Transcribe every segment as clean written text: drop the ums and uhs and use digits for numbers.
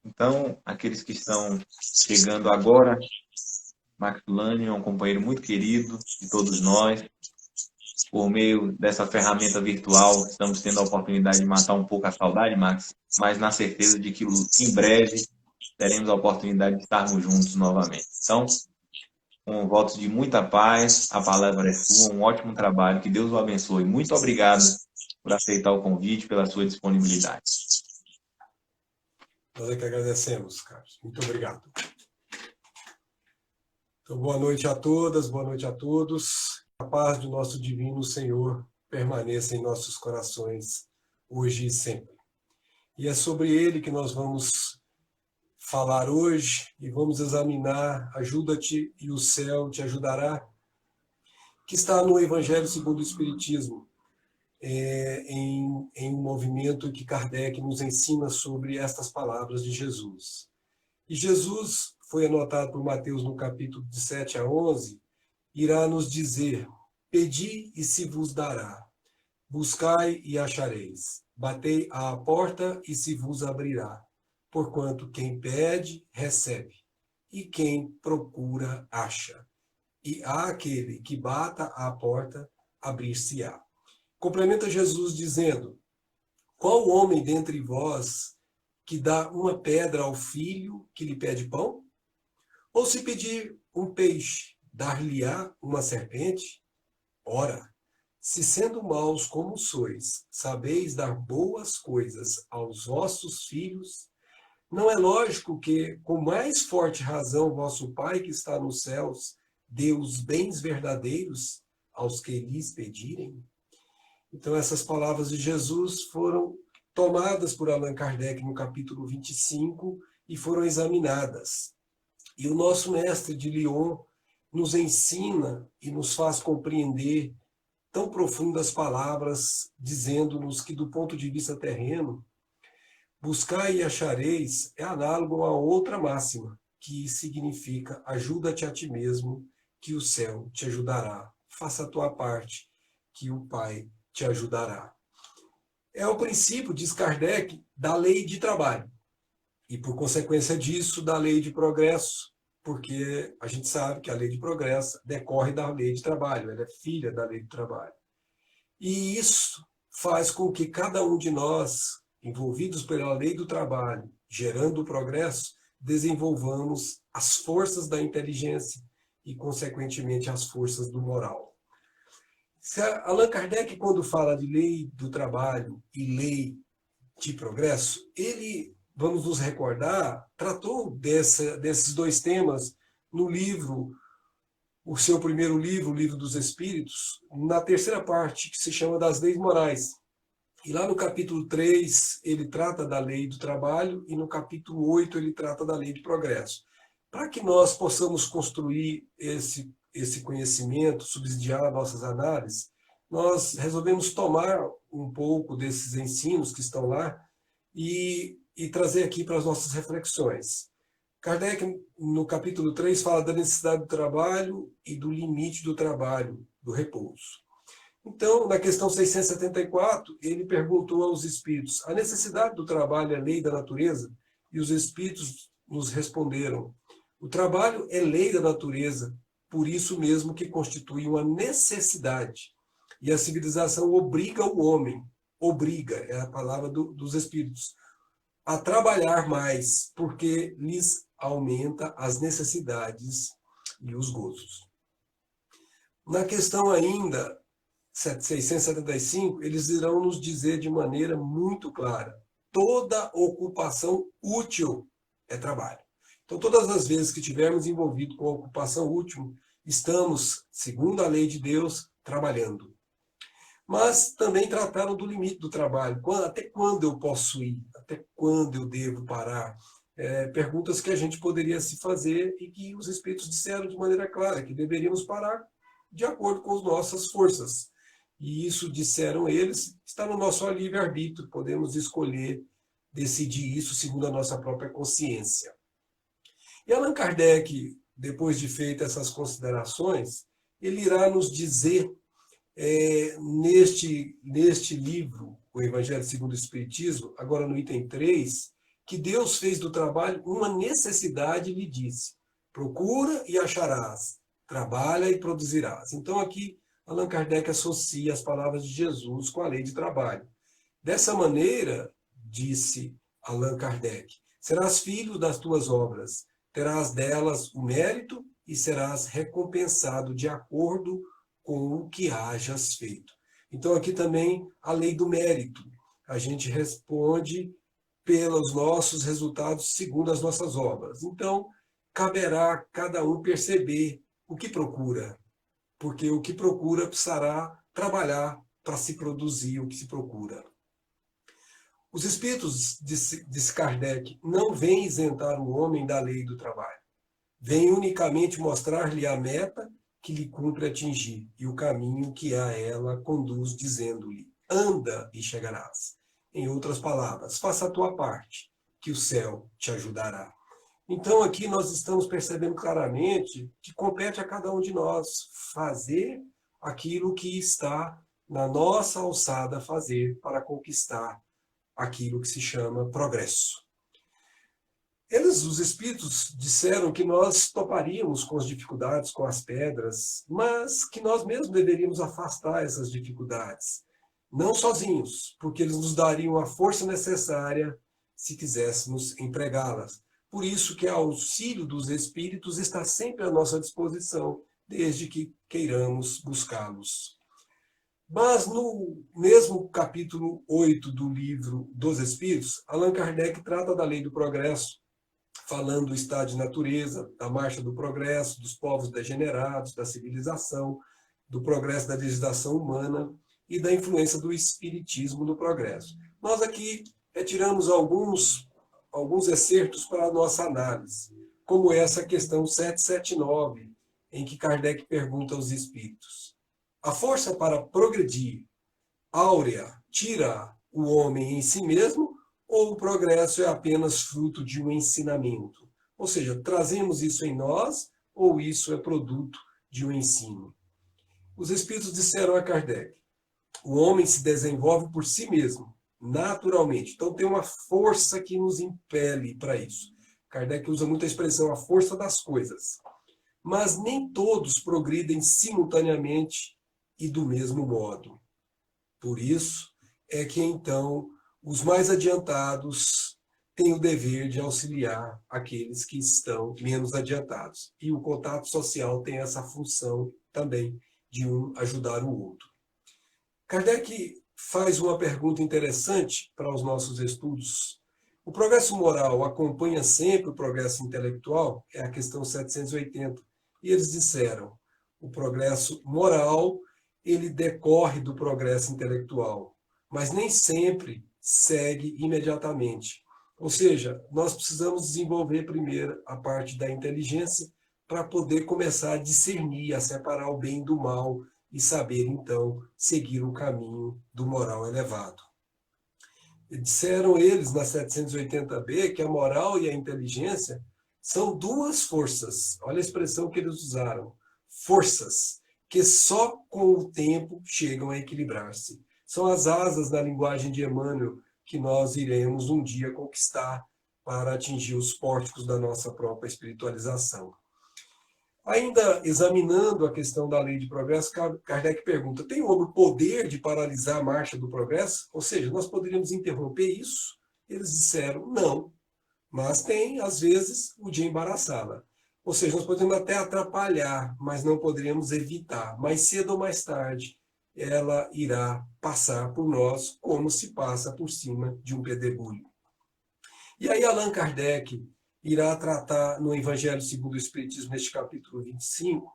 Então, aqueles que estão chegando agora, Maxulani é um companheiro muito querido de todos nós. Por meio dessa ferramenta virtual, estamos tendo a oportunidade de matar um pouco a saudade, Max, mas na certeza de que em breve teremos a oportunidade de estarmos juntos novamente. Então, com votos de muita paz, a palavra é sua, um ótimo trabalho, que Deus o abençoe. Muito obrigado por aceitar o convite, pela sua disponibilidade. Nós é que agradecemos, Carlos. Muito obrigado. Então, boa noite a todas, boa noite a todos. A paz do nosso divino Senhor permaneça em nossos corações, hoje e sempre. E é sobre ele que nós vamos falar hoje e vamos examinar Ajuda-te e o céu te ajudará, que está no Evangelho segundo o Espiritismo, em um movimento que Kardec nos ensina sobre estas palavras de Jesus. E Jesus, foi anotado por Mateus no capítulo de 7 a 11, irá nos dizer: pedi e se vos dará, buscai e achareis, batei à porta e se vos abrirá, porquanto quem pede, recebe, e quem procura, acha. E há aquele que bata à porta, abrir-se-á. Complementa Jesus dizendo: qual homem dentre vós que dá uma pedra ao filho que lhe pede pão? Ou se pedir um peixe, dar-lhe-á uma serpente? Ora, se sendo maus como sois, sabeis dar boas coisas aos vossos filhos, não é lógico que, com mais forte razão, vosso Pai que está nos céus dê os bens verdadeiros aos que lhes pedirem? Então, essas palavras de Jesus foram tomadas por Allan Kardec no capítulo 25 e foram examinadas. E o nosso mestre de Lyon nos ensina e nos faz compreender tão profundas palavras, dizendo-nos que, do ponto de vista terreno, buscai e achareis é análogo a outra máxima, que significa ajuda-te a ti mesmo, que o céu te ajudará. Faça a tua parte, que o Pai te ajudará. É o princípio, diz Kardec, da lei de trabalho. E, por consequência disso, da lei de progresso, porque a gente sabe que a lei de progresso decorre da lei de trabalho, ela é filha da lei de trabalho. E isso faz com que cada um de nós, envolvidos pela lei do trabalho, gerando o progresso, desenvolvamos as forças da inteligência e, consequentemente, as forças do moral. Allan Kardec, quando fala de lei do trabalho e lei de progresso, ele, vamos nos recordar, tratou desses dois temas no livro, o seu primeiro livro, o Livro dos Espíritos, na terceira parte, que se chama das Leis Morais. E lá no capítulo 3, ele trata da lei do trabalho, e no capítulo 8, ele trata da lei de progresso. Para que nós possamos construir esse conhecimento, subsidiar nossas análises, nós resolvemos tomar um pouco desses ensinos que estão lá e trazer aqui para as nossas reflexões. Kardec, no capítulo 3, fala da necessidade do trabalho e do limite do trabalho, do repouso. Então, na questão 674, ele perguntou aos espíritos: a necessidade do trabalho é lei da natureza? E os espíritos nos responderam: o trabalho é lei da natureza, por isso mesmo que constitui uma necessidade. E a civilização obriga o homem, obriga, é a palavra dos espíritos, a trabalhar mais, porque lhes aumenta as necessidades e os gozos. Na questão ainda 675, eles irão nos dizer de maneira muito clara: toda ocupação útil é trabalho. Então, todas as vezes que estivermos envolvidos com a ocupação útil, estamos, segundo a lei de Deus, trabalhando. Mas também trataram do limite do trabalho. Até quando eu posso ir? Até quando eu devo parar? Perguntas que a gente poderia se fazer e que os espíritos disseram de maneira clara, que deveríamos parar de acordo com as nossas forças. E isso, disseram eles, está no nosso livre-arbítrio. Podemos escolher decidir isso segundo a nossa própria consciência. E Allan Kardec, depois de feitas essas considerações, ele irá nos dizer, neste livro, o Evangelho segundo o Espiritismo, agora no item 3, que Deus fez do trabalho uma necessidade e lhe disse: procura e acharás, trabalha e produzirás. Então aqui Allan Kardec associa as palavras de Jesus com a lei de trabalho. Dessa maneira, disse Allan Kardec, serás filho das tuas obras, terás delas o mérito e serás recompensado de acordo com o que hajas feito. Então aqui também a lei do mérito. A gente responde pelos nossos resultados segundo as nossas obras. Então, caberá a cada um perceber o que procura, porque o que procura precisará trabalhar para se produzir o que se procura. Os espíritos, disse Kardec, não vêm isentar o homem da lei do trabalho. Vêm unicamente mostrar-lhe a meta que lhe cumpre atingir e o caminho que a ela conduz, dizendo-lhe: anda e chegarás. Em outras palavras, faça a tua parte, que o céu te ajudará. Então aqui nós estamos percebendo claramente que compete a cada um de nós fazer aquilo que está na nossa alçada fazer para conquistar aquilo que se chama progresso. Os espíritos, disseram que nós toparíamos com as dificuldades, com as pedras, mas que nós mesmos deveríamos afastar essas dificuldades. Não sozinhos, porque eles nos dariam a força necessária se quiséssemos empregá-las. Por isso que o auxílio dos espíritos está sempre à nossa disposição, desde que queiramos buscá-los. Mas no mesmo capítulo 8 do livro dos Espíritos, Allan Kardec trata da lei do progresso, falando do estado de natureza, da marcha do progresso, dos povos degenerados, da civilização, do progresso da legislação humana e da influência do espiritismo no progresso. Nós aqui retiramos alguns excertos para a nossa análise, como essa questão 779, em que Kardec pergunta aos espíritos: a força para progredir, áurea, tira o homem em si mesmo, ou o progresso é apenas fruto de um ensinamento? Ou seja, trazemos isso em nós, ou isso é produto de um ensino? Os espíritos disseram a Kardec: o homem se desenvolve por si mesmo, naturalmente. Então tem uma força que nos impele para isso. Kardec usa muito a expressão a força das coisas. Mas nem todos progridem simultaneamente e do mesmo modo. Por isso é que então os mais adiantados têm o dever de auxiliar aqueles que estão menos adiantados. E o contato social tem essa função também de um ajudar o outro. Kardec faz uma pergunta interessante para os nossos estudos. O progresso moral acompanha sempre o progresso intelectual? É a questão 780. E eles disseram: o progresso moral, ele decorre do progresso intelectual, mas nem sempre segue imediatamente. Ou seja, nós precisamos desenvolver primeiro a parte da inteligência para poder começar a discernir, a separar o bem do mal e saber, então, seguir o caminho do moral elevado. Disseram eles, na 780b, que a moral e a inteligência são duas forças. Olha a expressão que eles usaram. Forças que só com o tempo chegam a equilibrar-se. São as asas, na linguagem de Emmanuel, que nós iremos um dia conquistar para atingir os pórticos da nossa própria espiritualização. Ainda examinando a questão da lei de progresso, Kardec pergunta: tem o homem o poder de paralisar a marcha do progresso? Ou seja, nós poderíamos interromper isso? Eles disseram: não, mas tem, às vezes, o de embaraçá-la. Ou seja, nós podemos até atrapalhar, mas não poderíamos evitar. Mais cedo ou mais tarde, ela irá passar por nós como se passa por cima de um pedregulho. E aí Allan Kardec irá tratar no Evangelho segundo o Espiritismo, neste capítulo 25,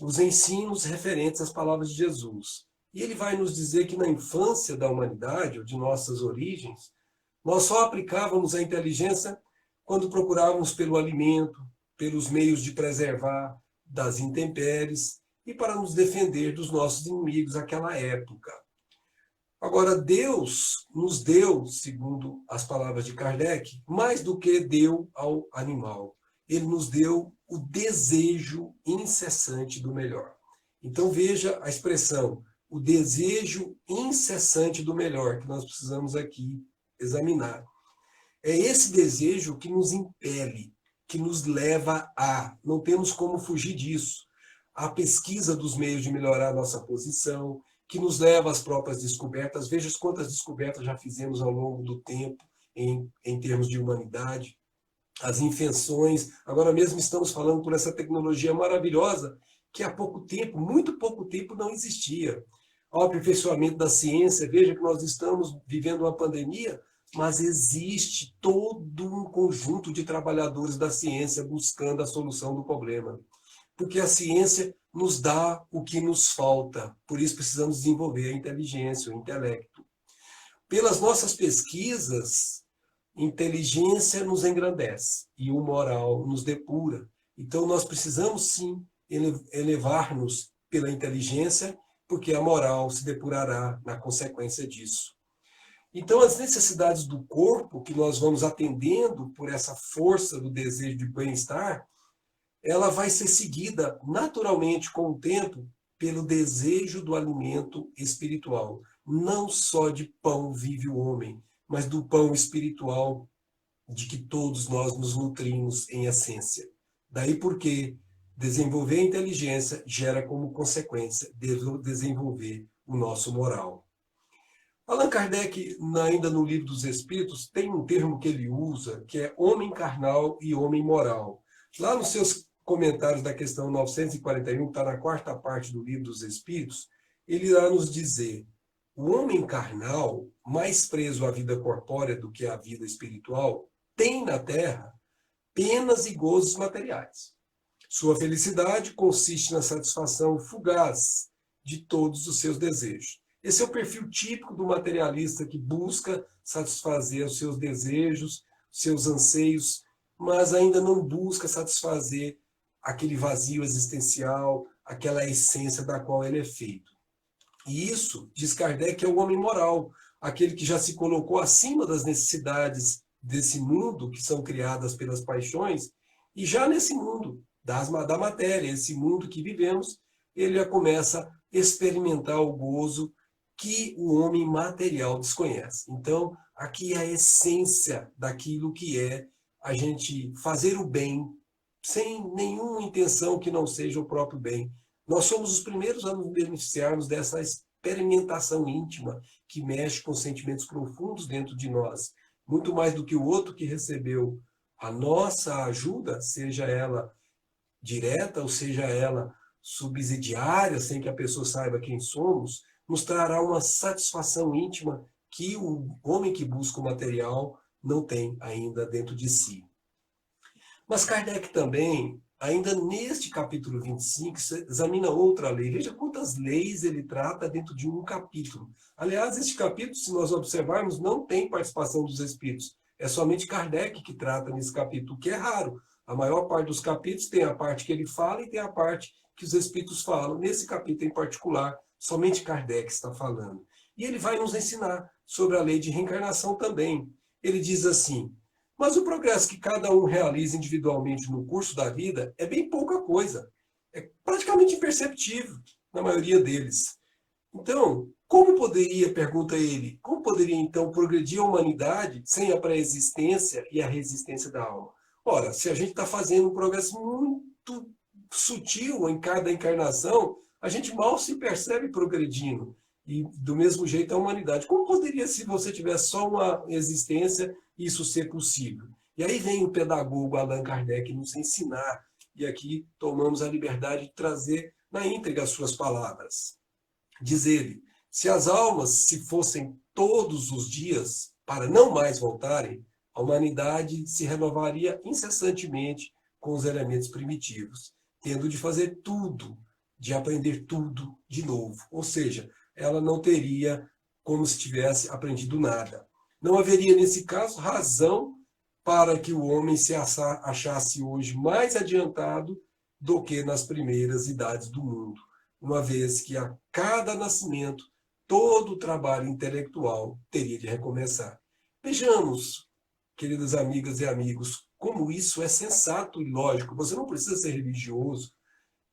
os ensinos referentes às palavras de Jesus. E ele vai nos dizer que na infância da humanidade, ou de nossas origens, nós só aplicávamos a inteligência quando procurávamos pelo alimento, pelos meios de preservar das intempéries e para nos defender dos nossos inimigos naquela época. Agora, Deus nos deu, segundo as palavras de Kardec, mais do que deu ao animal. Ele nos deu o desejo incessante do melhor. Então veja a expressão, o desejo incessante do melhor, que nós precisamos aqui examinar. É esse desejo que nos impele, que nos leva a. Não temos como fugir disso. A pesquisa dos meios de melhorar a nossa posição, que nos leva às próprias descobertas. Veja quantas descobertas já fizemos ao longo do tempo em termos de humanidade. As invenções. Agora mesmo estamos falando por essa tecnologia maravilhosa que há pouco tempo, muito pouco tempo, não existia. Ao aperfeiçoamento da ciência, veja que nós estamos vivendo uma pandemia, mas existe todo um conjunto de trabalhadores da ciência buscando a solução do problema. Porque a ciência nos dá o que nos falta, por isso precisamos desenvolver a inteligência, o intelecto. Pelas nossas pesquisas, inteligência nos engrandece e o moral nos depura. Então nós precisamos sim elevar-nos pela inteligência, porque a moral se depurará na consequência disso. Então as necessidades do corpo que nós vamos atendendo por essa força do desejo de bem-estar, ela vai ser seguida naturalmente com o tempo pelo desejo do alimento espiritual. Não só de pão vive o homem, mas do pão espiritual de que todos nós nos nutrimos em essência. Daí porque desenvolver a inteligência gera como consequência desenvolver o nosso moral. Allan Kardec, ainda no Livro dos Espíritos, tem um termo que ele usa, que é homem carnal e homem moral. Lá nos seus comentários da questão 941, que está na quarta parte do Livro dos Espíritos, ele irá nos dizer: o homem carnal, mais preso à vida corpórea do que à vida espiritual, tem na terra penas e gozos materiais. Sua felicidade consiste na satisfação fugaz de todos os seus desejos. Esse é o perfil típico do materialista que busca satisfazer os seus desejos, seus anseios, mas ainda não busca satisfazer aquele vazio existencial, aquela essência da qual ele é feito. E isso, diz Kardec, é o homem moral, aquele que já se colocou acima das necessidades desse mundo, que são criadas pelas paixões, e já nesse mundo da matéria, esse mundo que vivemos, ele já começa a experimentar o gozo que o homem material desconhece. Então, aqui é a essência daquilo que é a gente fazer o bem sem nenhuma intenção que não seja o próprio bem. Nós somos os primeiros a nos beneficiarmos dessa experimentação íntima que mexe com sentimentos profundos dentro de nós. Muito mais do que o outro que recebeu a nossa ajuda, seja ela direta ou seja ela subsidiária, sem que a pessoa saiba quem somos, nos trará uma satisfação íntima que o homem que busca o material não tem ainda dentro de si. Mas Kardec também, ainda neste capítulo 25, examina outra lei. Veja quantas leis ele trata dentro de um capítulo. Aliás, este capítulo, se nós observarmos, não tem participação dos espíritos. É somente Kardec que trata nesse capítulo, o que é raro. A maior parte dos capítulos tem a parte que ele fala e tem a parte que os espíritos falam. Nesse capítulo em particular, somente Kardec está falando. E ele vai nos ensinar sobre a lei de reencarnação também. Ele diz assim: mas o progresso que cada um realiza individualmente no curso da vida é bem pouca coisa. É praticamente imperceptível na maioria deles. Então, como poderia, pergunta ele, como poderia então progredir a humanidade sem a pré-existência e a resistência da alma? Ora, se a gente está fazendo um progresso muito sutil em cada encarnação, a gente mal se percebe progredindo. E do mesmo jeito a humanidade. Como poderia, se você tivesse só uma existência, isso ser possível? E aí vem o pedagogo Allan Kardec nos ensinar, e aqui tomamos a liberdade de trazer na íntegra as suas palavras. Diz ele: se as almas se fossem todos os dias para não mais voltarem, a humanidade se renovaria incessantemente com os elementos primitivos, tendo de fazer tudo, de aprender tudo de novo. Ou seja, ela não teria como se tivesse aprendido nada. Não haveria, nesse caso, razão para que o homem se achasse hoje mais adiantado do que nas primeiras idades do mundo, uma vez que a cada nascimento todo o trabalho intelectual teria de recomeçar. Vejamos, queridas amigas e amigos, como isso é sensato e lógico. Você não precisa ser religioso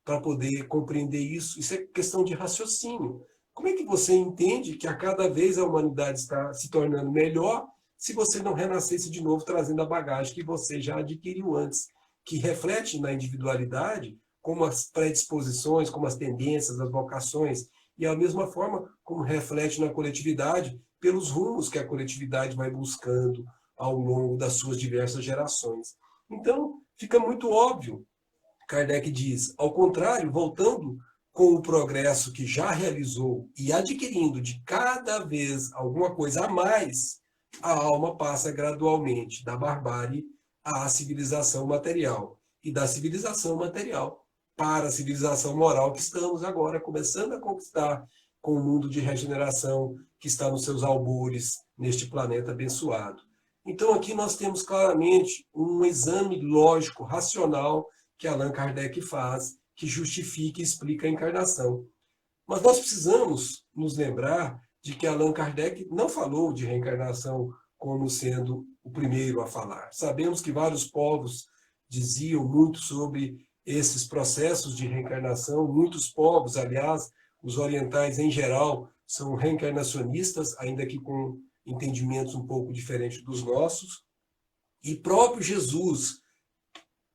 para poder compreender isso. Isso é questão de raciocínio. Como é que você entende que a cada vez a humanidade está se tornando melhor se você não renascesse de novo trazendo a bagagem que você já adquiriu antes, que reflete na individualidade como as predisposições, como as tendências, as vocações, e a mesma forma como reflete na coletividade pelos rumos que a coletividade vai buscando ao longo das suas diversas gerações. Então, fica muito óbvio, Kardec diz, ao contrário, voltando com o progresso que já realizou e adquirindo de cada vez alguma coisa a mais, a alma passa gradualmente da barbárie à civilização material e da civilização material para a civilização moral que estamos agora começando a conquistar com o mundo de regeneração que está nos seus albores neste planeta abençoado. Então aqui nós temos claramente um exame lógico, racional, que Allan Kardec faz, que justifica e explica a encarnação. Mas nós precisamos nos lembrar de que Allan Kardec não falou de reencarnação como sendo o primeiro a falar. Sabemos que vários povos diziam muito sobre esses processos de reencarnação, muitos povos, aliás, os orientais em geral, são reencarnacionistas, ainda que com entendimentos um pouco diferentes dos nossos. E próprio Jesus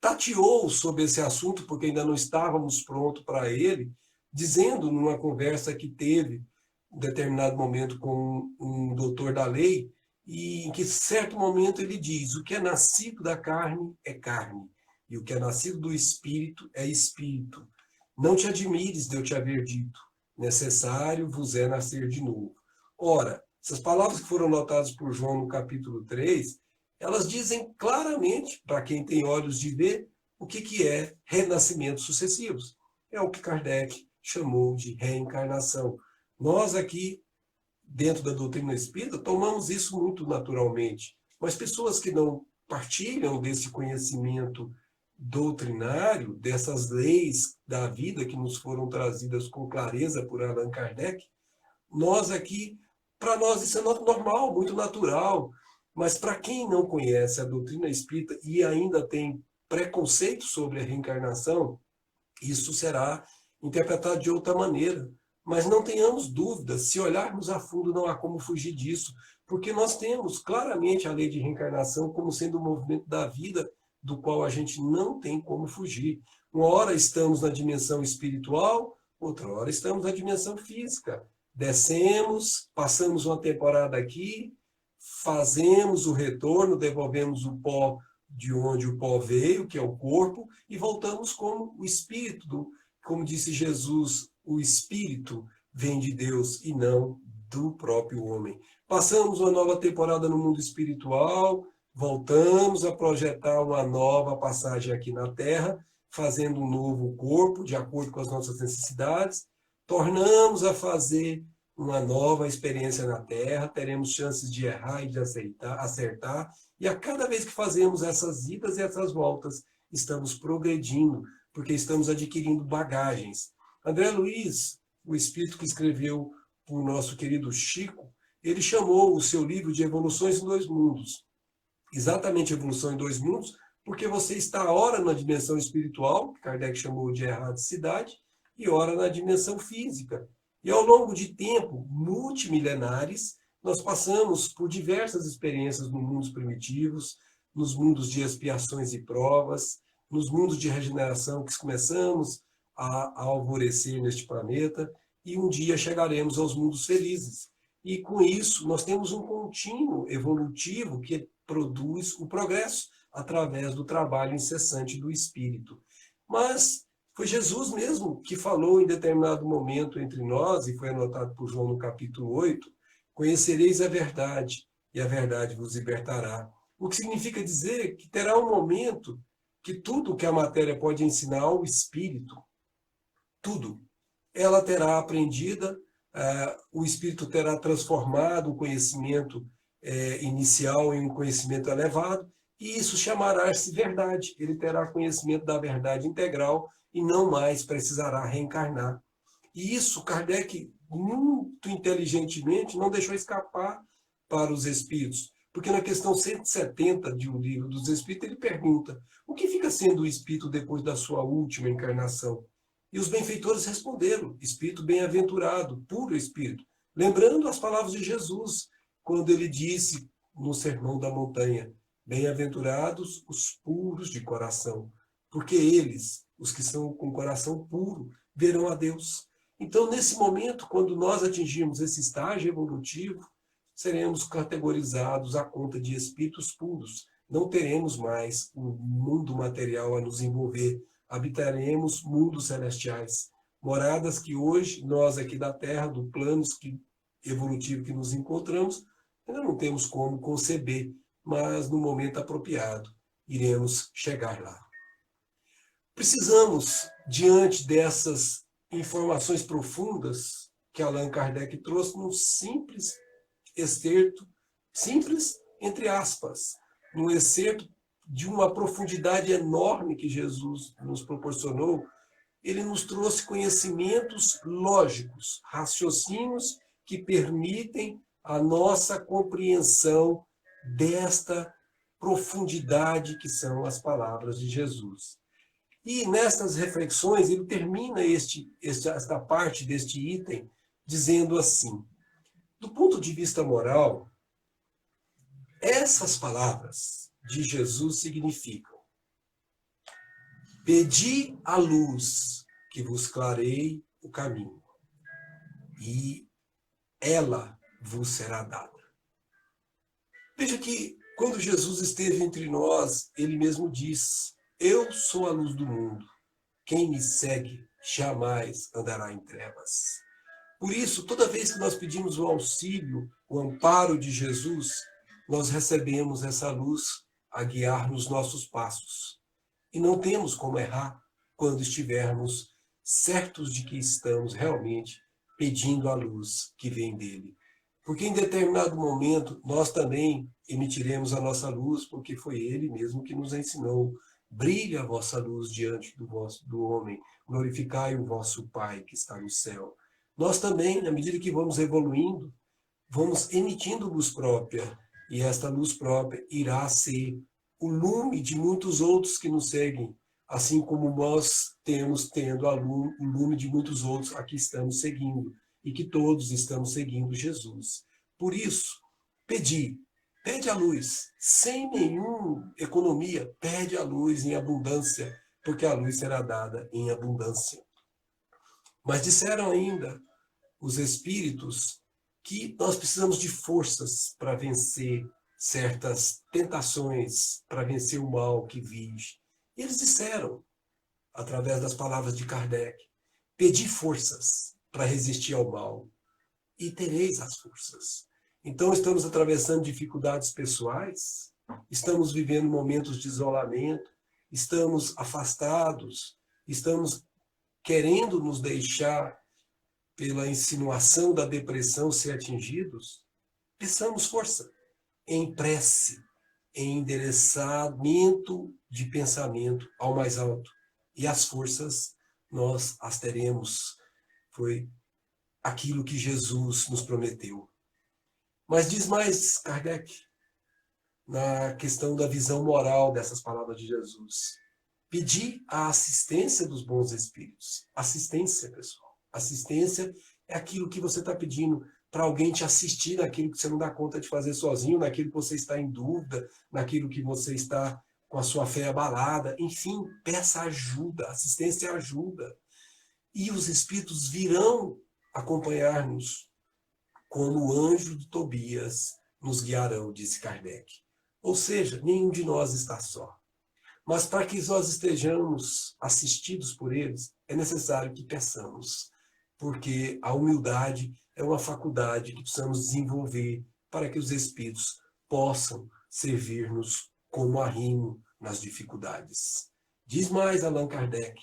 tateou sobre esse assunto, porque ainda não estávamos prontos para ele, dizendo numa conversa que teve em determinado momento com um doutor da lei, e em que certo momento ele diz: o que é nascido da carne é carne, e o que é nascido do espírito é espírito. Não te admires de eu te haver dito, necessário vos é nascer de novo. Ora, essas palavras que foram notadas por João no capítulo 3, elas dizem claramente, para quem tem olhos de ver, o que é renascimentos sucessivos. É o que Kardec chamou de reencarnação. Nós aqui, dentro da doutrina espírita, tomamos isso muito naturalmente. Mas pessoas que não partilham desse conhecimento doutrinário, dessas leis da vida que nos foram trazidas com clareza por Allan Kardec, nós aqui, para nós isso é normal, muito natural. Mas para quem não conhece a doutrina espírita e ainda tem preconceito sobre a reencarnação, isso será interpretado de outra maneira. Mas não tenhamos dúvidas, se olharmos a fundo não há como fugir disso, porque nós temos claramente a lei de reencarnação como sendo um movimento da vida do qual a gente não tem como fugir. Uma hora estamos na dimensão espiritual, outra hora estamos na dimensão física. Descemos, passamos uma temporada aqui, fazemos o retorno, devolvemos o pó de onde o pó veio, que é o corpo, e voltamos como o espírito. Como disse Jesus, o espírito vem de Deus e não do próprio homem. Passamos uma nova temporada no mundo espiritual, voltamos a projetar uma nova passagem aqui na Terra, fazendo um novo corpo, de acordo com as nossas necessidades, tornamos a fazer uma nova experiência na Terra, teremos chances de errar e de acertar, e a cada vez que fazemos essas idas e essas voltas, estamos progredindo, porque estamos adquirindo bagagens. André Luiz, o espírito que escreveu para o nosso querido Chico, ele chamou o seu livro de Evoluções em Dois Mundos. Exatamente Evolução em Dois Mundos, porque você está ora na dimensão espiritual, que Kardec chamou de erradicidade, e ora na dimensão física. E ao longo de tempo, multimilenares, nós passamos por diversas experiências nos mundos primitivos, nos mundos de expiações e provas, nos mundos de regeneração que começamos a alvorecer neste planeta, e um dia chegaremos aos mundos felizes. E com isso, nós temos um contínuo evolutivo que produz o progresso através do trabalho incessante do espírito. Mas foi Jesus mesmo que falou em determinado momento entre nós, e foi anotado por João no capítulo 8, conhecereis a verdade, e a verdade vos libertará. O que significa dizer que terá um momento que tudo que a matéria pode ensinar ao espírito, tudo, ela terá aprendida, o espírito terá transformado o conhecimento inicial em um conhecimento elevado, e isso chamará-se verdade. Ele terá conhecimento da verdade integral e não mais precisará reencarnar. E isso Kardec, muito inteligentemente, não deixou escapar para os espíritos. Porque na questão 170 de O Livro dos Espíritos, ele pergunta: o que fica sendo o espírito depois da sua última encarnação? E os benfeitores responderam: espírito bem-aventurado, puro espírito. Lembrando as palavras de Jesus, quando ele disse no Sermão da Montanha: bem-aventurados os puros de coração, porque eles, os que são com coração puro, verão a Deus. Então, nesse momento, quando nós atingirmos esse estágio evolutivo, seremos categorizados à conta de espíritos puros. Não teremos mais o mundo material a nos envolver. Habitaremos mundos celestiais. Moradas que hoje, nós aqui da Terra, do plano evolutivo que nos encontramos, ainda não temos como conceber, mas no momento apropriado iremos chegar lá. Precisamos, diante dessas informações profundas que Allan Kardec trouxe, num simples excerto, simples entre aspas, num excerto de uma profundidade enorme que Jesus nos proporcionou. Ele nos trouxe conhecimentos lógicos, raciocínios que permitem a nossa compreensão desta profundidade que são as palavras de Jesus. E nestas reflexões, ele termina esta parte deste item dizendo assim: do ponto de vista moral, essas palavras de Jesus significam: pedi a luz que vos clareie o caminho, e ela vos será dada. Veja que quando Jesus esteve entre nós, ele mesmo diz: eu sou a luz do mundo. Quem me segue jamais andará em trevas. Por isso, toda vez que nós pedimos o auxílio, o amparo de Jesus, nós recebemos essa luz a guiar nos nossos passos. E não temos como errar quando estivermos certos de que estamos realmente pedindo a luz que vem dele. Porque em determinado momento nós também emitiremos a nossa luz, porque foi ele mesmo que nos ensinou: brilha a vossa luz diante do homem, glorificai o vosso Pai que está no céu. Nós também, na medida que vamos evoluindo, vamos emitindo luz própria, e esta luz própria irá ser o lume de muitos outros que nos seguem, assim como nós tendo o lume de muitos outros a que estamos seguindo, e que todos estamos seguindo Jesus. Por isso, pede a luz, sem nenhuma economia, pede a luz em abundância, porque a luz será dada em abundância. Mas disseram ainda os espíritos que nós precisamos de forças para vencer certas tentações, para vencer o mal que vige. E eles disseram, através das palavras de Kardec: pedi forças para resistir ao mal, e tereis as forças. Então, estamos atravessando dificuldades pessoais, estamos vivendo momentos de isolamento, estamos afastados, estamos querendo nos deixar, pela insinuação da depressão, ser atingidos. Peçamos força em prece, em endereçamento de pensamento ao mais alto. E as forças nós as teremos. Foi aquilo que Jesus nos prometeu. Mas diz mais Kardec, na questão da visão moral dessas palavras de Jesus: pedir a assistência dos bons espíritos. Assistência, pessoal. Assistência é aquilo que você está pedindo para alguém te assistir naquilo que você não dá conta de fazer sozinho, naquilo que você está em dúvida, naquilo que você está com a sua fé abalada. Enfim, peça ajuda. Assistência é ajuda. E os espíritos virão acompanhar-nos, como o anjo de Tobias nos guiarão, disse Kardec. Ou seja, nenhum de nós está só. Mas para que nós estejamos assistidos por eles, é necessário que peçamos, porque a humildade é uma faculdade que precisamos desenvolver para que os espíritos possam servir-nos como arrimo nas dificuldades. Diz mais Allan Kardec: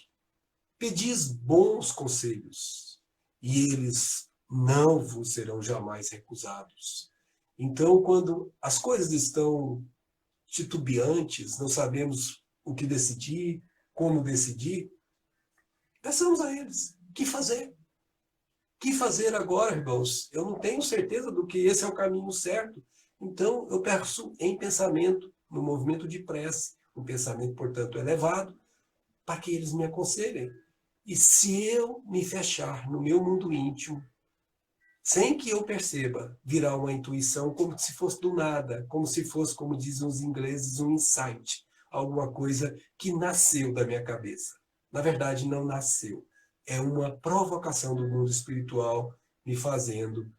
pedis bons conselhos, e eles não vos serão jamais recusados. Então, quando as coisas estão titubeantes, não sabemos o que decidir, como decidir, peçamos a eles: o que fazer? O que fazer agora, irmãos? Eu não tenho certeza do que esse é o caminho certo. Então, eu peço em pensamento, no movimento de prece, um pensamento, portanto, elevado, para que eles me aconselhem. E se eu me fechar no meu mundo íntimo, sem que eu perceba, virá uma intuição como se fosse do nada, como se fosse, como dizem os ingleses, um insight, alguma coisa que nasceu da minha cabeça. Na verdade, não nasceu. É uma provocação do mundo espiritual me fazendo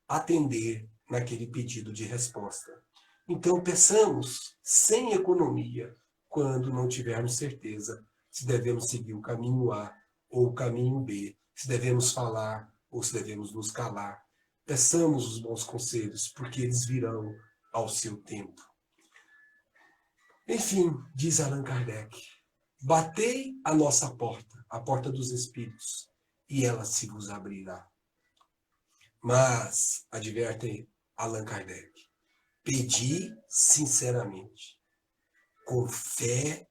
atender naquele pedido de resposta. Então, peçamos sem economia, quando não tivermos certeza se devemos seguir o caminho A ou o caminho B, se devemos falar ou se devemos nos calar. Peçamos os bons conselhos, porque eles virão ao seu tempo. Enfim, diz Allan Kardec, batei a nossa porta, a porta dos espíritos, e ela se vos abrirá. Mas, adverte Allan Kardec, pedi sinceramente, com fé,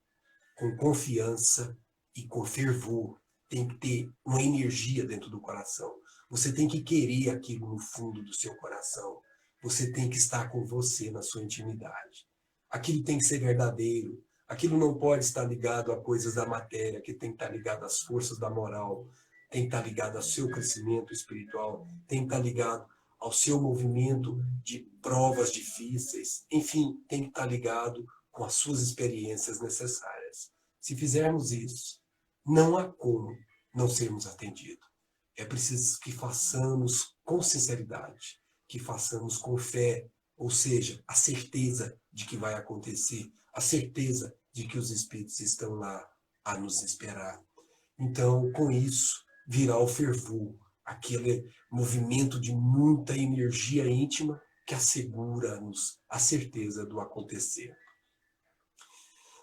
com confiança e com fervor. Tem que ter uma energia dentro do coração. Você tem que querer aquilo no fundo do seu coração. Você tem que estar com você na sua intimidade. Aquilo tem que ser verdadeiro. Aquilo não pode estar ligado a coisas da matéria, que tem que estar ligado às forças da moral, tem que estar ligado ao seu crescimento espiritual, tem que estar ligado ao seu movimento de provas difíceis. Enfim, tem que estar ligado com as suas experiências necessárias. Se fizermos isso, não há como não sermos atendidos. É preciso que façamos com sinceridade, que façamos com fé, ou seja, a certeza de que vai acontecer, a certeza de que os espíritos estão lá a nos esperar. Então, com isso, virá o fervor, aquele movimento de muita energia íntima que assegura-nos a certeza do acontecer.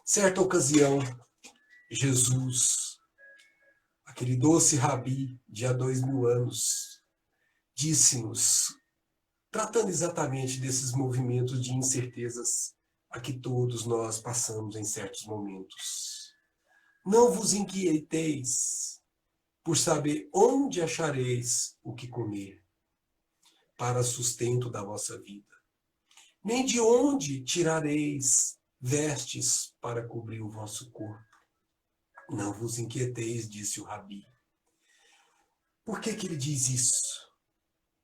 Certa ocasião, Jesus, aquele doce rabi de há 2000 anos, disse-nos, tratando exatamente desses movimentos de incertezas a que todos nós passamos em certos momentos. Não vos inquieteis por saber onde achareis o que comer para sustento da vossa vida, nem de onde tirareis vestes para cobrir o vosso corpo. Não vos inquieteis, disse o Rabi. Por que ele diz isso?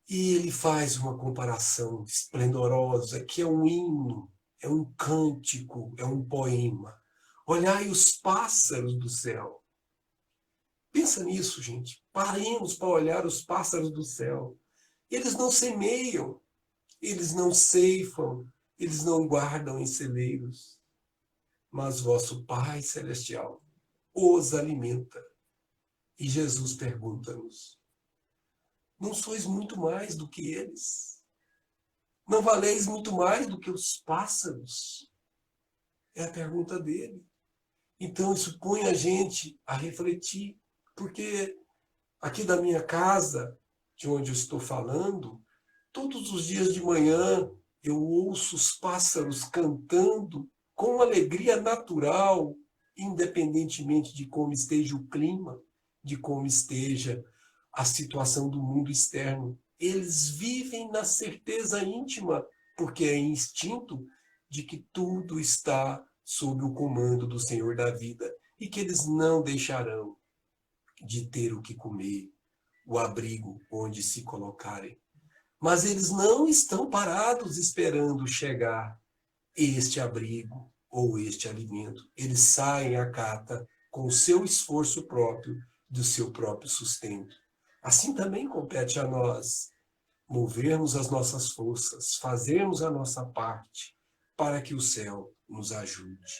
E ele faz uma comparação esplendorosa, que é um hino, é um cântico, é um poema. Olhai os pássaros do céu. Pensa nisso, gente. Paremos para olhar os pássaros do céu. Eles não semeiam, eles não ceifam, eles não guardam em celeiros. Mas vosso Pai Celestial os alimenta. E Jesus pergunta-nos, não sois muito mais do que eles? Não valeis muito mais do que os pássaros? É a pergunta dele. Então isso põe a gente a refletir, porque aqui da minha casa, de onde eu estou falando, todos os dias de manhã eu ouço os pássaros cantando com uma alegria natural, independentemente de como esteja o clima, de como esteja a situação do mundo externo. Eles vivem na certeza íntima, porque é instinto, de que tudo está sob o comando do Senhor da vida e que eles não deixarão de ter o que comer, o abrigo onde se colocarem. Mas eles não estão parados esperando chegar este abrigo ou este alimento. Eles saem à cata com o seu esforço próprio, do seu próprio sustento. Assim também compete a nós movermos as nossas forças, fazermos a nossa parte para que o céu nos ajude.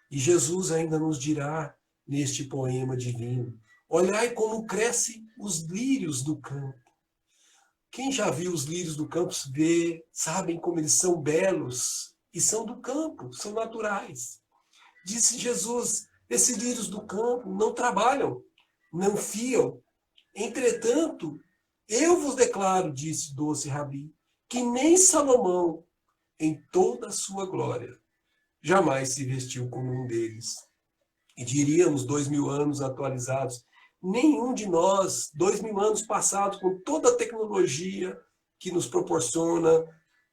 E Jesus ainda nos dirá neste poema divino, olhai como crescem os lírios do campo. Quem já viu os lírios do campo vê, sabem como eles são belos e são do campo, são naturais. Disse Jesus, esses lírios do campo não trabalham, não fiam. Entretanto, eu vos declaro, disse doce Rabi, que nem Salomão, em toda a sua glória, jamais se vestiu como um deles. E diríamos 2000 anos atualizados, nenhum de nós, 2000 anos passados, com toda a tecnologia que nos proporciona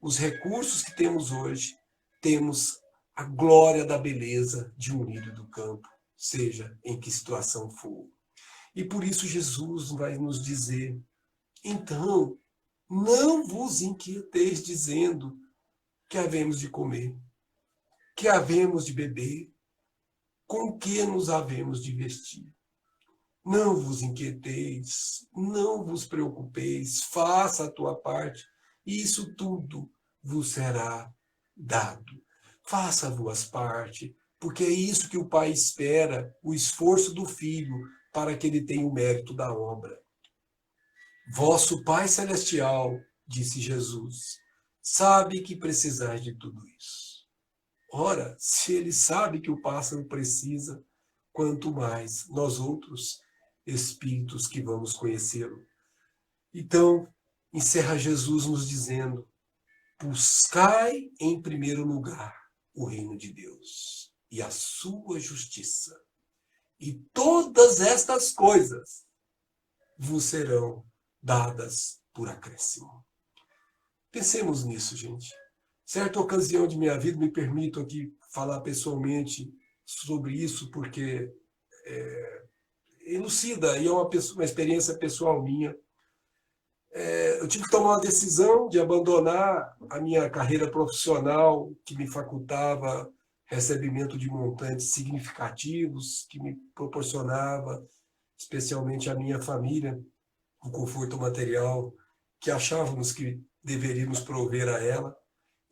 os recursos que temos hoje, temos a glória da beleza de um lírio do campo, seja em que situação for. E por isso Jesus vai nos dizer, então, Não vos inquieteis dizendo que havemos de comer, que havemos de beber, com que nos havemos de vestir. Não vos inquieteis, não vos preocupeis, faça a tua parte, e isso tudo vos será dado. Faça a vossa parte, porque é isso que o Pai espera, o esforço do Filho, para que ele tenha o mérito da obra. Vosso Pai Celestial, disse Jesus, sabe que precisais de tudo isso. Ora, se ele sabe que o pássaro precisa, quanto mais nós outros espíritos que vamos conhecê-lo. Então, encerra Jesus nos dizendo: buscai em primeiro lugar o reino de Deus e a sua justiça, e todas estas coisas vos serão dadas por acréscimo. Pensemos nisso, gente. Certa ocasião de minha vida, me permito aqui falar pessoalmente sobre isso, porque elucida, e é uma experiência pessoal minha. Eu tive que tomar uma decisão de abandonar a minha carreira profissional, que me facultava recebimento de montantes significativos, que me proporcionava, especialmente a minha família, um conforto material que achávamos que deveríamos prover a ela.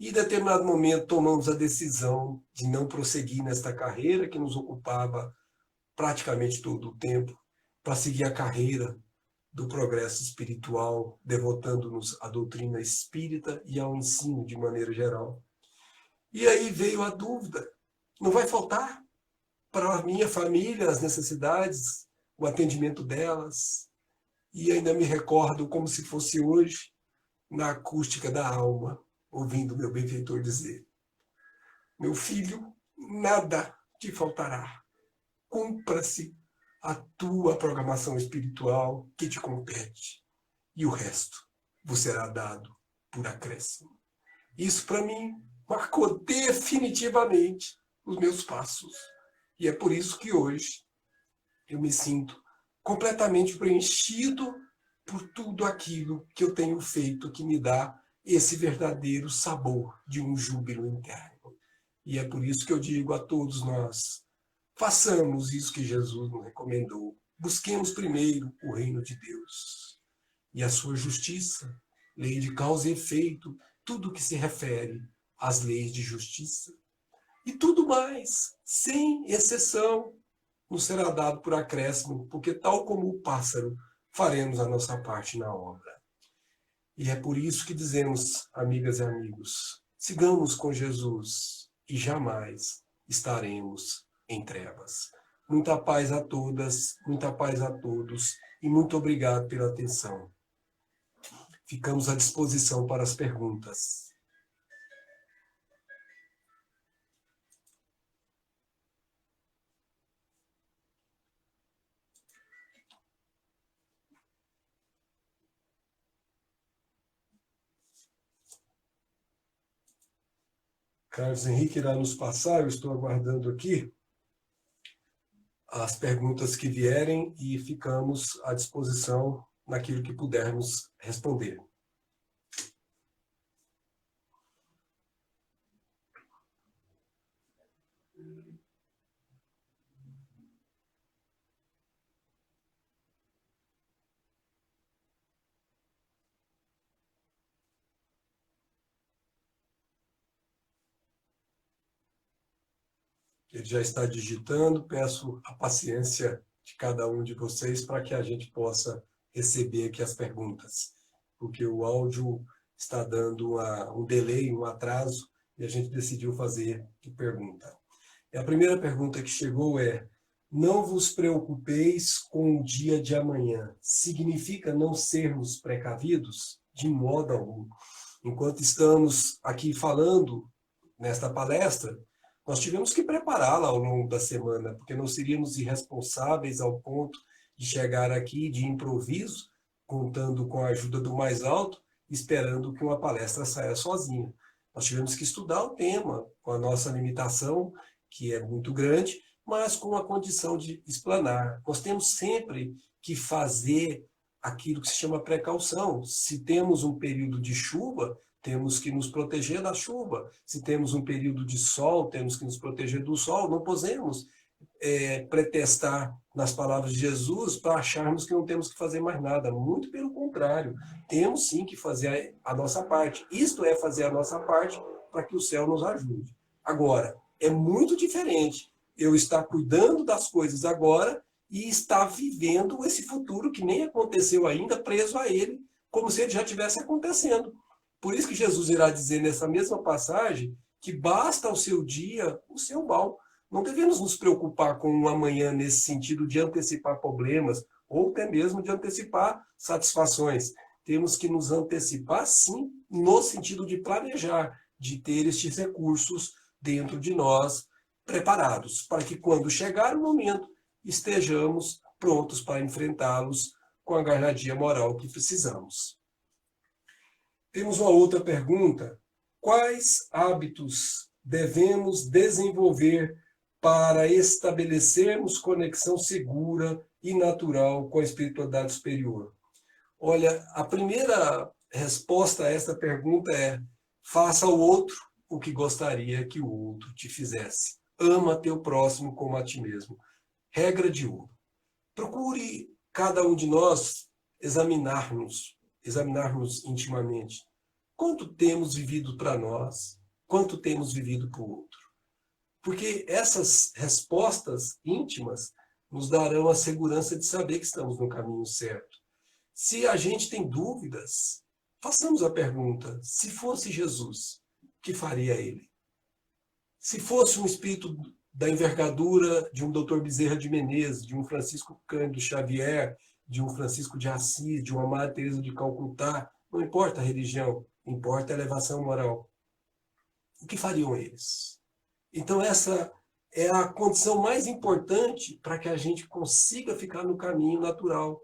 E, em determinado momento, tomamos a decisão de não prosseguir nesta carreira que nos ocupava praticamente todo o tempo, para seguir a carreira do progresso espiritual, devotando-nos à doutrina espírita e ao ensino de maneira geral. E aí veio a dúvida: não vai faltar para a minha família as necessidades, o atendimento delas? E ainda me recordo como se fosse hoje, na acústica da alma, ouvindo meu benfeitor dizer: meu filho, nada te faltará. Cumpra-se a tua programação espiritual que te compete, e o resto vos será dado por acréscimo. Isso, para mim, marcou definitivamente os meus passos. E é por isso que hoje eu me sinto completamente preenchido por tudo aquilo que eu tenho feito, que me dá esse verdadeiro sabor de um júbilo interno. E é por isso que eu digo a todos nós: façamos isso que Jesus nos recomendou. Busquemos primeiro o reino de Deus e a sua justiça, lei de causa e efeito, tudo que se refere às leis de justiça. E tudo mais, sem exceção, nos será dado por acréscimo, porque tal como o pássaro, faremos a nossa parte na obra. E é por isso que dizemos, amigas e amigos, sigamos com Jesus e jamais estaremos em trevas. Muita paz a todas, muita paz a todos e muito obrigado pela atenção. Ficamos à disposição para as perguntas. Carlos Henrique irá nos passar, eu estou aguardando aqui as perguntas que vierem e ficamos à disposição naquilo que pudermos responder. Ele já está digitando, peço a paciência de cada um de vocês para que a gente possa receber aqui as perguntas, porque o áudio está dando um delay, um atraso, e a gente decidiu fazer a pergunta. E a primeira pergunta que chegou é: não vos preocupeis com o dia de amanhã. Significa não sermos precavidos? De modo algum. Enquanto estamos aqui falando nesta palestra, nós tivemos que prepará-la ao longo da semana, porque não seríamos irresponsáveis ao ponto de chegar aqui de improviso, contando com a ajuda do mais alto, esperando que uma palestra saia sozinha. Nós tivemos que estudar o tema, com a nossa limitação, que é muito grande, mas com a condição de explanar. Nós temos sempre que fazer aquilo que se chama precaução. Se temos um período de chuva, temos que nos proteger da chuva. Se temos um período de sol, temos que nos proteger do sol. Não podemos pretestar nas palavras de Jesus para acharmos que não temos que fazer mais nada. Muito pelo contrário, temos sim que fazer a nossa parte. Isto é fazer a nossa parte para que o céu nos ajude. Agora, é muito diferente eu estar cuidando das coisas agora e estar vivendo esse futuro que nem aconteceu ainda, preso a ele, como se ele já estivesse acontecendo. Por isso que Jesus irá dizer nessa mesma passagem que basta ao seu dia o seu mal. Não devemos nos preocupar com o amanhã nesse sentido de antecipar problemas ou até mesmo de antecipar satisfações. Temos que nos antecipar, sim, no sentido de planejar, de ter estes recursos dentro de nós preparados, para que quando chegar o momento estejamos prontos para enfrentá-los com a garradia moral que precisamos. Temos uma outra pergunta. Quais hábitos devemos desenvolver para estabelecermos conexão segura e natural com a espiritualidade superior? Olha, a primeira resposta a esta pergunta é: faça ao outro o que gostaria que o outro te fizesse. Ama teu próximo como a ti mesmo. Regra de ouro. Procure cada um de nós examinar-nos intimamente. Quanto temos vivido para nós? Quanto temos vivido para o outro? Porque essas respostas íntimas nos darão a segurança de saber que estamos no caminho certo. Se a gente tem dúvidas, façamos a pergunta: se fosse Jesus, o que faria ele? Se fosse um espírito da envergadura de um Dr. Bezerra de Menezes, de um Francisco Cândido Xavier, de um Francisco de Assis, de uma Madre Teresa de Calcutá, não importa a religião, importa a elevação moral. O que fariam eles? Então essa é a condição mais importante para que a gente consiga ficar no caminho natural.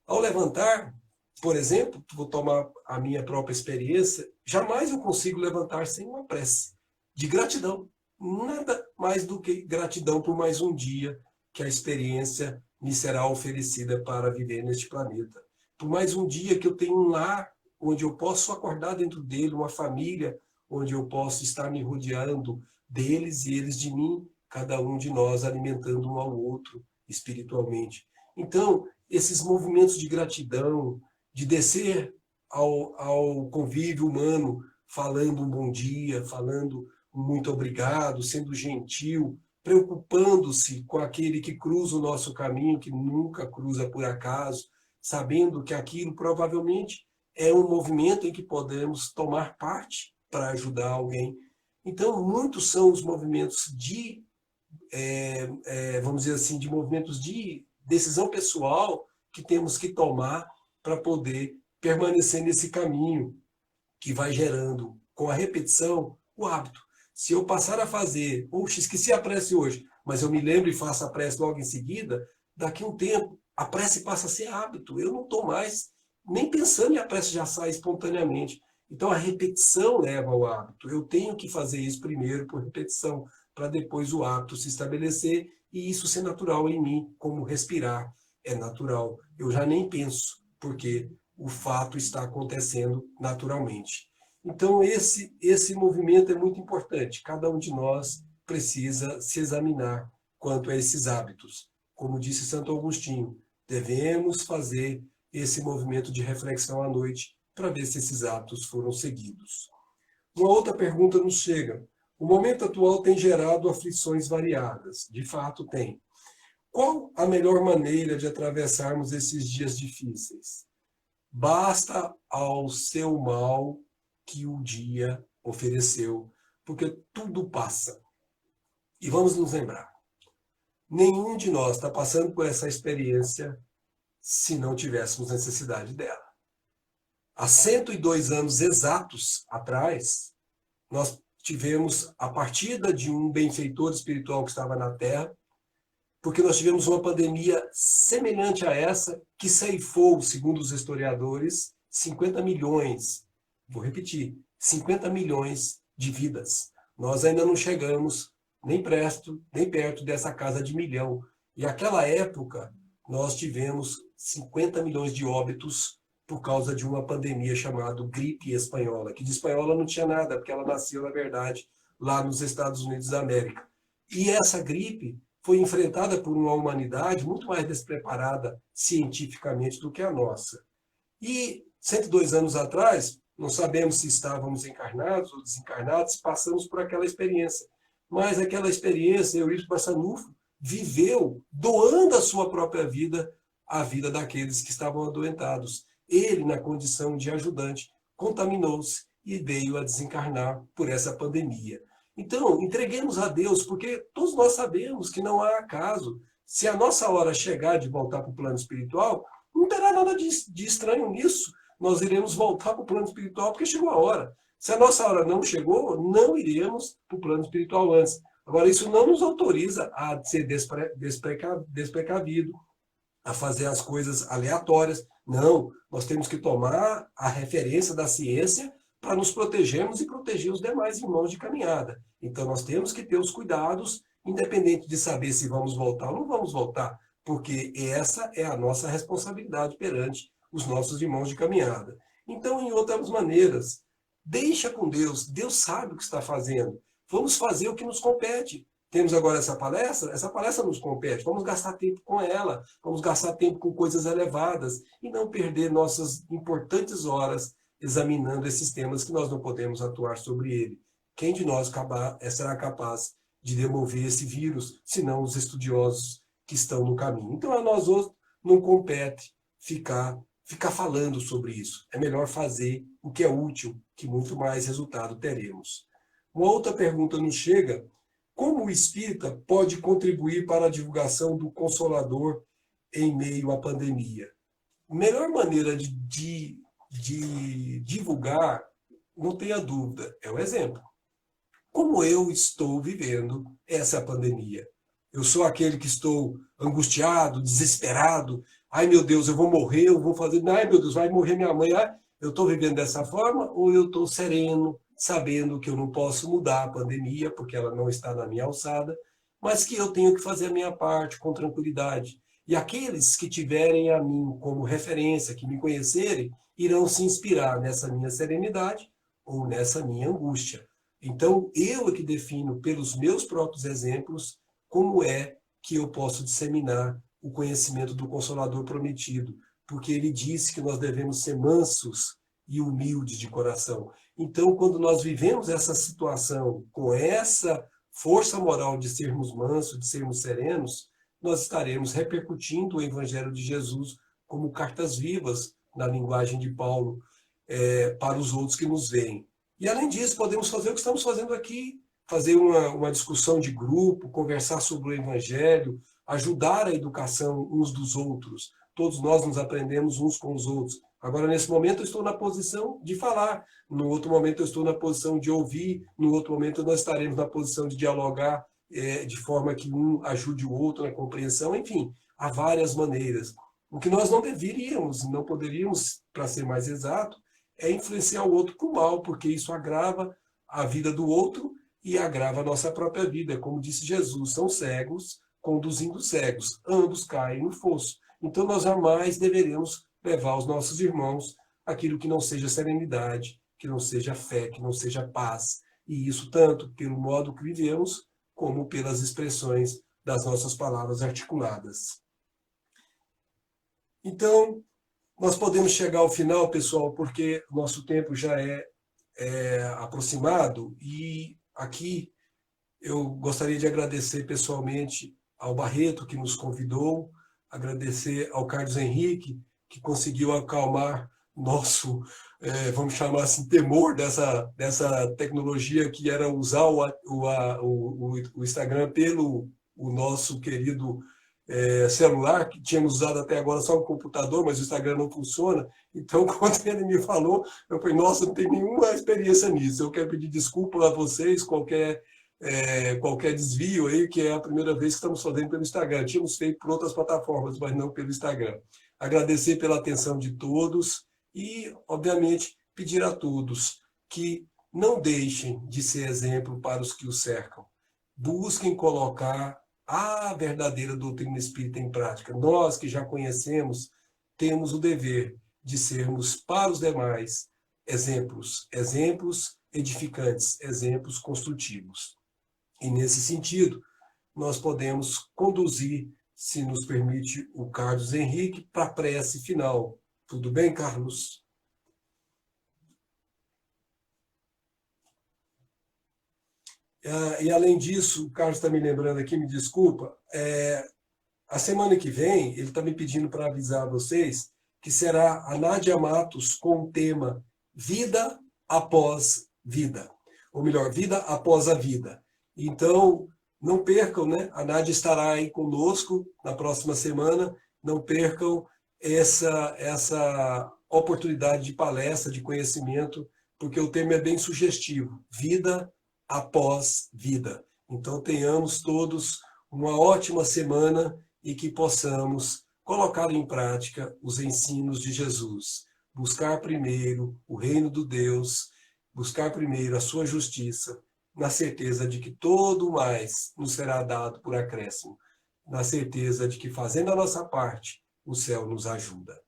Ao levantar, por exemplo, vou tomar a minha própria experiência, jamais eu consigo levantar sem uma prece de gratidão. Nada mais do que gratidão por mais um dia que a experiência me será oferecida para viver neste planeta. Por mais um dia que eu tenho um lar onde eu posso acordar dentro dele, uma família onde eu posso estar me rodeando deles e eles de mim, cada um de nós alimentando um ao outro espiritualmente. Então, esses movimentos de gratidão, de descer ao convívio humano, falando um bom dia, falando um muito obrigado, sendo gentil, preocupando-se com aquele que cruza o nosso caminho, que nunca cruza por acaso, sabendo que aquilo provavelmente é um movimento em que podemos tomar parte para ajudar alguém. Então, muitos são os movimentos de, vamos dizer assim, de movimentos de decisão pessoal que temos que tomar para poder permanecer nesse caminho que vai gerando, com a repetição, o hábito. Se eu passar a fazer, esqueci a prece hoje, mas eu me lembro e faço a prece logo em seguida, daqui a um tempo, a prece passa a ser hábito. Eu não estou mais nem pensando e a prece já sai espontaneamente. Então, a repetição leva ao hábito. Eu tenho que fazer isso primeiro por repetição, para depois o hábito se estabelecer e isso ser natural em mim, como respirar é natural. Eu já nem penso, porque o fato está acontecendo naturalmente. Então, esse movimento é muito importante. Cada um de nós precisa se examinar quanto a esses hábitos. Como disse Santo Agostinho, devemos fazer esse movimento de reflexão à noite para ver se esses hábitos foram seguidos. Uma outra pergunta nos chega. O momento atual tem gerado aflições variadas. De fato, tem. Qual a melhor maneira de atravessarmos esses dias difíceis? Basta ao seu mal que o dia ofereceu, porque tudo passa. E vamos nos lembrar, nenhum de nós está passando por essa experiência se não tivéssemos necessidade dela. Há 102 anos exatos atrás, nós tivemos a partida de um benfeitor espiritual que estava na Terra, porque nós tivemos uma pandemia semelhante a essa, que ceifou, segundo os historiadores, 50 milhões, vou repetir, 50 milhões de vidas. Nós ainda não chegamos nem perto dessa casa de 1 milhão. E naquela época, nós tivemos 50 milhões de óbitos por causa de uma pandemia chamada gripe espanhola, que de espanhola não tinha nada, porque ela nasceu, na verdade, lá nos Estados Unidos da América. E essa gripe foi enfrentada por uma humanidade muito mais despreparada cientificamente do que a nossa. E 102 anos atrás, não sabemos se estávamos encarnados ou desencarnados, passamos por aquela experiência. Mas aquela experiência, Eurípides Barçanufo viveu doando a sua própria vida à vida daqueles que estavam adoentados. Ele, na condição de ajudante, contaminou-se e veio a desencarnar por essa pandemia. Então, entreguemos a Deus, porque todos nós sabemos que não há acaso. Se a nossa hora chegar de voltar para o plano espiritual, não terá nada de estranho nisso. Nós iremos voltar para o plano espiritual porque chegou a hora. Se a nossa hora não chegou, não iremos para o plano espiritual antes. Agora, isso não nos autoriza a ser desprecavido, a fazer as coisas aleatórias. Não, nós temos que tomar a referência da ciência para nos protegermos e proteger os demais irmãos de caminhada. Então, nós temos que ter os cuidados, independente de saber se vamos voltar ou não vamos voltar, porque essa é a nossa responsabilidade perante os nossos irmãos de caminhada. Então, em outras maneiras, deixa com Deus. Deus sabe o que está fazendo. Vamos fazer o que nos compete. Temos agora essa palestra nos compete. Vamos gastar tempo com ela, vamos gastar tempo com coisas elevadas e não perder nossas importantes horas examinando esses temas que nós não podemos atuar sobre ele. Quem de nós será capaz de demover esse vírus, senão os estudiosos que estão no caminho? Então, a nós outros não compete ficar falando sobre isso. É melhor fazer o que é útil, que muito mais resultado teremos. Uma outra pergunta nos chega: como o espírita pode contribuir para a divulgação do Consolador em meio à pandemia? A melhor maneira de divulgar, não tenha dúvida, é o exemplo. Como eu estou vivendo essa pandemia? Eu sou aquele que estou angustiado, desesperado. Ai, meu Deus, eu vou morrer, eu vou fazer... Ai, meu Deus, vai morrer minha mãe. Ai, eu estou vivendo dessa forma ou eu estou sereno, sabendo que eu não posso mudar a pandemia, porque ela não está na minha alçada, mas que eu tenho que fazer a minha parte com tranquilidade. E aqueles que tiverem a mim como referência, que me conhecerem, irão se inspirar nessa minha serenidade ou nessa minha angústia. Então, eu é que defino pelos meus próprios exemplos como é que eu posso disseminar o conhecimento do Consolador prometido, porque ele disse que nós devemos ser mansos e humildes de coração. Então, quando nós vivemos essa situação com essa força moral de sermos mansos, de sermos serenos, nós estaremos repercutindo o Evangelho de Jesus como cartas vivas, na linguagem de Paulo, para os outros que nos veem. E, além disso, podemos fazer o que estamos fazendo aqui, fazer uma discussão de grupo, conversar sobre o Evangelho, ajudar a educação uns dos outros. Todos nós nos aprendemos uns com os outros. Agora, nesse momento, eu estou na posição de falar. No outro momento, eu estou na posição de ouvir. No outro momento, nós estaremos na posição de dialogar, de forma que um ajude o outro na compreensão. Enfim, há várias maneiras. O que nós não deveríamos, não poderíamos, para ser mais exato, é influenciar o outro para o mal, porque isso agrava a vida do outro e agrava a nossa própria vida. Como disse Jesus, são cegos conduzindo cegos, ambos caem no fosso. Então nós jamais deveremos levar aos nossos irmãos aquilo que não seja serenidade, que não seja fé, que não seja paz. E isso tanto pelo modo que vivemos, como pelas expressões das nossas palavras articuladas. Então, nós podemos chegar ao final, pessoal, porque nosso tempo já é aproximado. E aqui eu gostaria de agradecer pessoalmente ao Barreto, que nos convidou, agradecer ao Carlos Henrique, que conseguiu acalmar nosso, vamos chamar assim, temor dessa tecnologia que era usar o Instagram pelo o nosso querido celular, que tínhamos usado até agora só o computador, mas o Instagram não funciona. Então, quando ele me falou, eu falei, nossa, não tenho nenhuma experiência nisso. Eu quero pedir desculpa a vocês, qualquer desvio aí, que é a primeira vez que estamos fazendo pelo Instagram. Tínhamos feito por outras plataformas, mas não pelo Instagram. Agradecer pela atenção de todos e, obviamente, pedir a todos que não deixem de ser exemplo para os que os cercam. Busquem colocar a verdadeira doutrina espírita em prática. Nós que já conhecemos, temos o dever de sermos para os demais exemplos edificantes, exemplos construtivos. E nesse sentido, nós podemos conduzir, se nos permite o Carlos Henrique, para a prece final. Tudo bem, Carlos? E além disso, o Carlos está me lembrando aqui, me desculpa, a semana que vem, ele está me pedindo para avisar vocês que será a Nádia Matos com o tema Vida após Vida. Ou melhor, Vida após a Vida. Então, não percam, né? A Nádia estará aí conosco na próxima semana. Não percam essa oportunidade de palestra, de conhecimento, porque o tema é bem sugestivo. Vida após vida. Então, tenhamos todos uma ótima semana e que possamos colocar em prática os ensinos de Jesus. Buscar primeiro o reino do Deus, buscar primeiro a sua justiça, na certeza de que todo mais nos será dado por acréscimo, na certeza de que, fazendo a nossa parte, o céu nos ajuda.